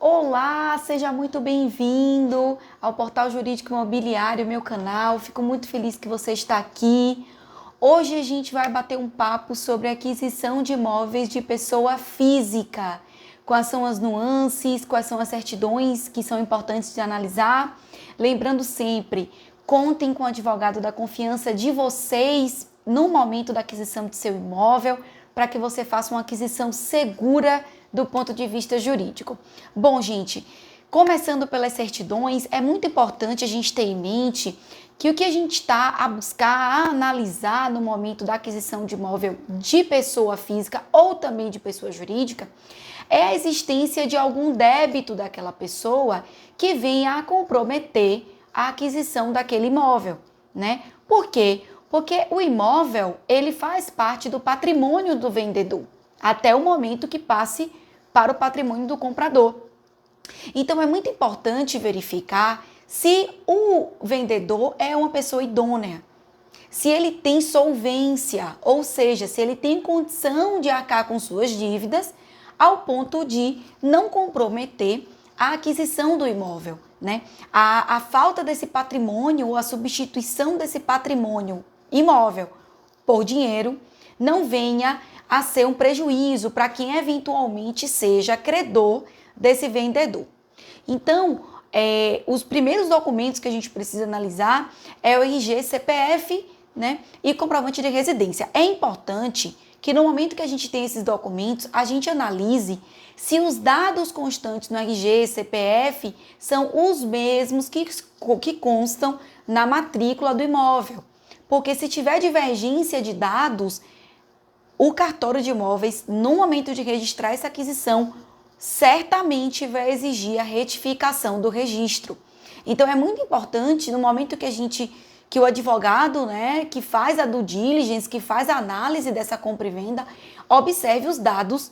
Olá, seja muito bem-vindo ao Portal Jurídico Imobiliário, meu canal. Fico muito feliz que você está aqui. Hoje a gente vai bater um papo sobre aquisição de imóveis de pessoa física. Quais são as nuances, quais são as certidões que são importantes de analisar. Lembrando sempre, contem com o advogado da confiança de vocês no momento da aquisição de seu imóvel, para que você faça uma aquisição segura do ponto de vista jurídico. Bom, gente, começando pelas certidões, é muito importante a gente ter em mente que o que a gente está a buscar, a analisar no momento da aquisição de imóvel de pessoa física ou também de pessoa jurídica, é a existência de algum débito daquela pessoa que venha a comprometer a aquisição daquele imóvel, né? Por quê? Porque o imóvel, ele faz parte do patrimônio do vendedor, até o momento que passe para o patrimônio do comprador. Então, é muito importante verificar se o vendedor é uma pessoa idônea, se ele tem solvência, ou seja, se ele tem condição de arcar com suas dívidas ao ponto de não comprometer a aquisição do imóvel, né? A falta desse patrimônio ou a substituição desse patrimônio imóvel por dinheiro não venha a ser um prejuízo para quem eventualmente seja credor desse vendedor. Então, os primeiros documentos que a gente precisa analisar é o RG, CPF, né, e comprovante de residência. É importante que no momento que a gente tem esses documentos, a gente analise se os dados constantes no RG, CPF são os mesmos que constam na matrícula do imóvel. Porque se tiver divergência de dados, o cartório de imóveis, no momento de registrar essa aquisição, certamente vai exigir a retificação do registro. Então, é muito importante, no momento que o advogado, né, que faz a due diligence, que faz a análise dessa compra e venda, observe os dados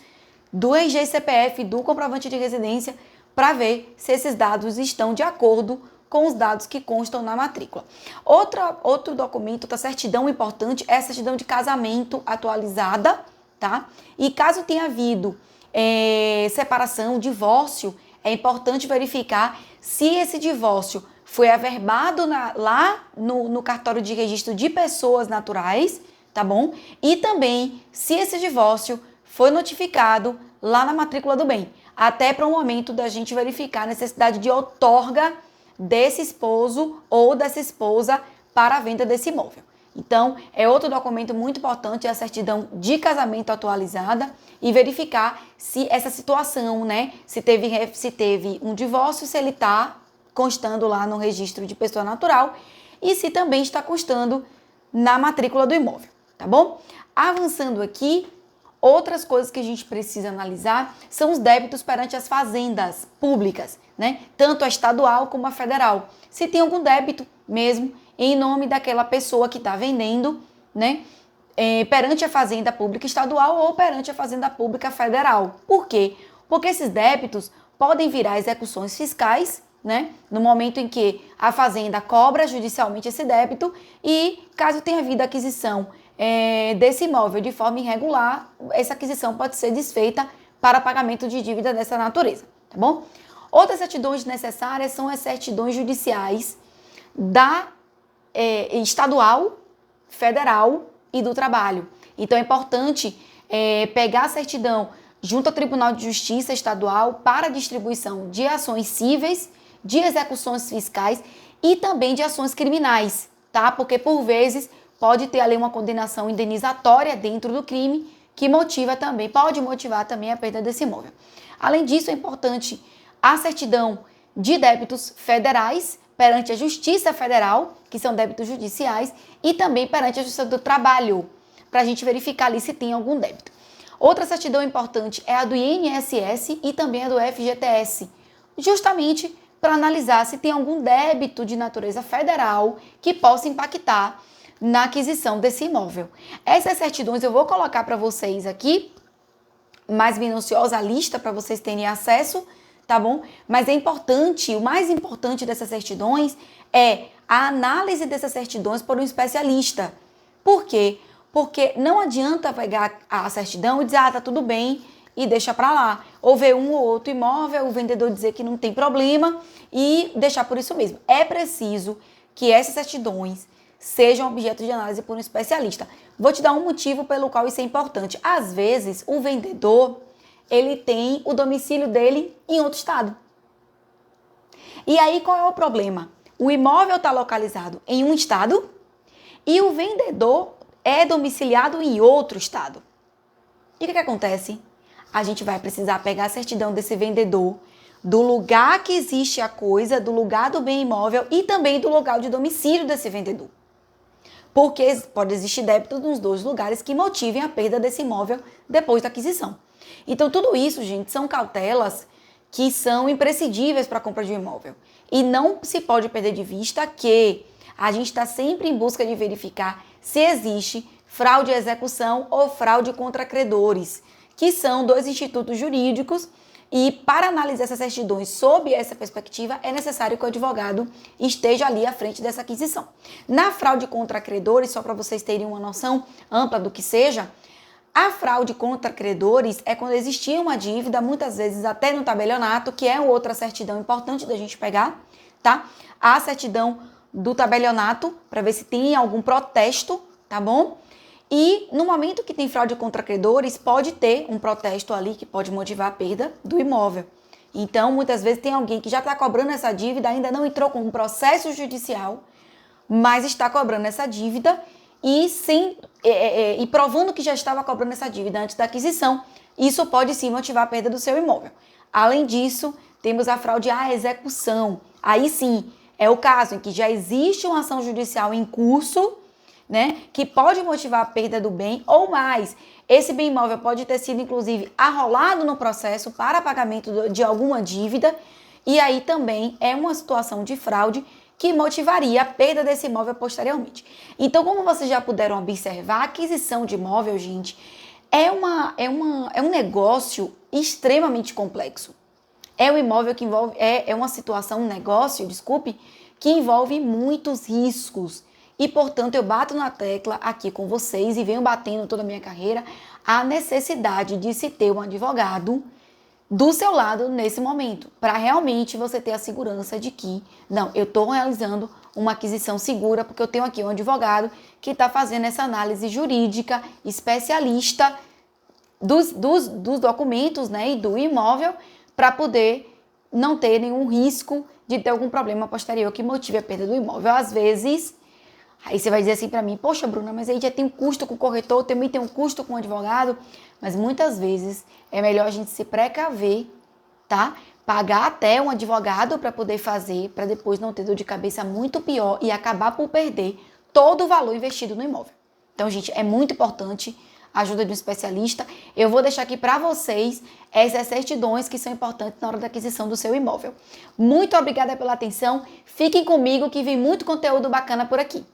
do RG CPF, do comprovante de residência, para ver se esses dados estão de acordo com os dados que constam na matrícula. Outro documento, outra certidão importante é a certidão de casamento atualizada, tá? E caso tenha havido separação, divórcio, é importante verificar se esse divórcio foi averbado lá no cartório de registro de pessoas naturais, tá bom? E também se esse divórcio foi notificado lá na matrícula do bem, até para o momento da gente verificar a necessidade de outorga desse esposo ou dessa esposa para a venda desse imóvel. Então, é outro documento muito importante, é a certidão de casamento atualizada e verificar se essa situação, né, se teve um divórcio, se ele está constando lá no registro de pessoa natural e se também está constando na matrícula do imóvel, tá bom? Avançando aqui, outras coisas que a gente precisa analisar são os débitos perante as fazendas públicas, né? Tanto a estadual como a federal. Se tem algum débito mesmo em nome daquela pessoa que está vendendo, né? Perante a fazenda pública estadual ou perante a fazenda pública federal. Por quê? Porque esses débitos podem virar execuções fiscais, né? No momento em que a fazenda cobra judicialmente esse débito e caso tenha havido aquisição desse imóvel de forma irregular, essa aquisição pode ser desfeita para pagamento de dívida dessa natureza, tá bom? Outras certidões necessárias são as certidões judiciais da estadual, federal e do trabalho. Então é importante pegar a certidão junto ao Tribunal de Justiça estadual para distribuição de ações cíveis, de execuções fiscais e também de ações criminais, tá? Porque por vezes pode ter ali uma condenação indenizatória dentro do crime que pode motivar também a perda desse imóvel. Além disso, é importante a certidão de débitos federais perante a Justiça Federal, que são débitos judiciais, e também perante a Justiça do Trabalho, para a gente verificar ali se tem algum débito. Outra certidão importante é a do INSS e também a do FGTS, justamente para analisar se tem algum débito de natureza federal que possa impactar na aquisição desse imóvel. Essas certidões eu vou colocar para vocês aqui, mais minuciosa a lista para vocês terem acesso, tá bom? Mas é importante, o mais importante dessas certidões é a análise dessas certidões por um especialista. Por quê? Porque não adianta pegar a certidão e dizer, tá tudo bem, e deixa para lá. Ou ver um ou outro imóvel, o vendedor dizer que não tem problema e deixar por isso mesmo. É preciso que essas certidões sejam objeto de análise por um especialista. Vou te dar um motivo pelo qual isso é importante. Às vezes, o vendedor, ele tem o domicílio dele em outro estado. E aí, qual é o problema? O imóvel está localizado em um estado e o vendedor é domiciliado em outro estado. E o que acontece? A gente vai precisar pegar a certidão desse vendedor, do lugar que existe a coisa, do lugar do bem imóvel e também do local de domicílio desse vendedor. Porque pode existir débito nos dois lugares que motivem a perda desse imóvel depois da aquisição. Então, tudo isso, gente, são cautelas que são imprescindíveis para a compra de um imóvel. E não se pode perder de vista que a gente está sempre em busca de verificar se existe fraude à execução ou fraude contra credores, que são dois institutos jurídicos. E para analisar essas certidões sob essa perspectiva, é necessário que o advogado esteja ali à frente dessa aquisição. Na fraude contra credores, só para vocês terem uma noção ampla do que seja, a fraude contra credores é quando existia uma dívida, muitas vezes até no tabelionato, que é outra certidão importante da gente pegar, tá? A certidão do tabelionato, para ver se tem algum protesto, tá bom? E no momento que tem fraude contra credores, pode ter um protesto ali que pode motivar a perda do imóvel. Então, muitas vezes tem alguém que já está cobrando essa dívida, ainda não entrou com um processo judicial, mas está cobrando essa dívida e provando que já estava cobrando essa dívida antes da aquisição. Isso pode sim motivar a perda do seu imóvel. Além disso, temos a fraude à execução. Aí sim, é o caso em que já existe uma ação judicial em curso, né, que pode motivar a perda do bem ou mais. Esse bem imóvel pode ter sido, inclusive, arrolado no processo para pagamento de alguma dívida e aí também é uma situação de fraude que motivaria a perda desse imóvel posteriormente. Então, como vocês já puderam observar, a aquisição de imóvel, gente, é um negócio extremamente complexo. É um imóvel que envolve, é uma situação, um negócio, desculpe, que envolve muitos riscos. E, portanto, eu bato na tecla aqui com vocês e venho batendo toda a minha carreira a necessidade de se ter um advogado do seu lado nesse momento, para realmente você ter a segurança de que, não, eu estou realizando uma aquisição segura, porque eu tenho aqui um advogado que está fazendo essa análise jurídica, especialista dos documentos, né, e do imóvel, para poder não ter nenhum risco de ter algum problema posterior que motive a perda do imóvel. Às vezes, aí você vai dizer assim para mim, poxa, Bruna, mas aí já tem um custo com o corretor, também tem um custo com o advogado, mas muitas vezes é melhor a gente se precaver, tá? Pagar até um advogado para poder fazer, para depois não ter dor de cabeça muito pior e acabar por perder todo o valor investido no imóvel. Então, gente, é muito importante a ajuda de um especialista. Eu vou deixar aqui para vocês essas certidões que são importantes na hora da aquisição do seu imóvel. Muito obrigada pela atenção. Fiquem comigo que vem muito conteúdo bacana por aqui.